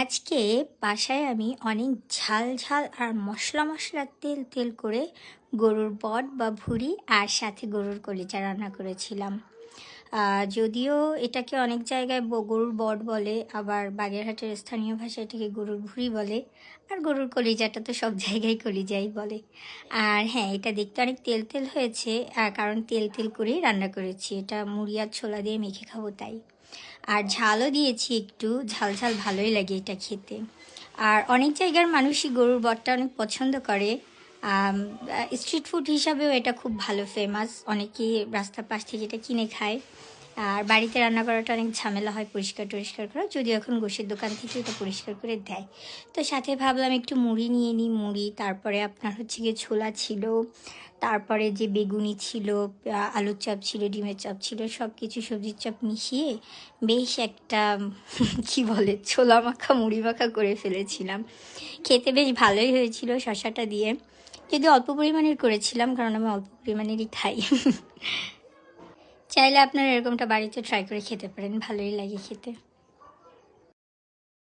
আজকে বাসায় আমি অনেক ঝাল ঝাল আর মশলা মশলা তেল তেল করে গরুর বট বা ভুঁড়ি আর সাথে গরুর কলিজা রান্না করেছিলাম। যদিও এটাকে অনেক জায়গায় গরুর বট বলে, আবার বাগেরহাটের স্থানীয় ভাষায় এটাকে গরুর ভুঁড়ি বলে, আর গরুর কলিজাটা তো সব জায়গায় কলিজাই বলে। আর হ্যাঁ, এটা দেখতে অনেক তেল তেল হয়েছে, কারণ তেল তেল করেই রান্না করেছি। এটা মুড়ি আর ছোলা দিয়ে মেখে খাবো তাই। আর ঝালও দিয়েছি একটু, ঝাল ঝাল ভালোই লাগে এটা খেতে। আর অনেক জায়গার মানুষই গরুর বটটা অনেক পছন্দ করে। স্ট্রিট ফুড হিসাবেও এটা খুব ভালো ফেমাস, অনেকেই রাস্তার পাশ থেকে এটা কিনে খায়। আর বাড়িতে রান্না করাটা অনেক ঝামেলা হয় পরিষ্কার টরিষ্কার করা, যদিও এখন গোশের দোকান থেকে এটা পরিষ্কার করে দেয়। তো সাথে ভাবলাম একটু মুড়ি নিয়ে নিই, মুড়ি, তারপরে আপনার হচ্ছে গিয়ে ছোলা ছিল, তারপরে যে বেগুনি ছিল, আলুর চপ ছিল, ডিমের চপ ছিল, সব কিছু সবজির চপ মিশিয়ে বেশ একটা কি বলে ছোলা মাখা মুড়ি মাখা করে ফেলেছিলাম। খেতে বেশ ভালোই হয়েছিল শসাটা দিয়ে, যদি অল্প পরিমাণের করেছিলাম, কারণ আমি অল্প পরিমাণেরই খাই। চাইলে আপনারা এরকমটা বাড়িতে ট্রাই করে খেতে পারেন, ভালোই লাগে খেতে।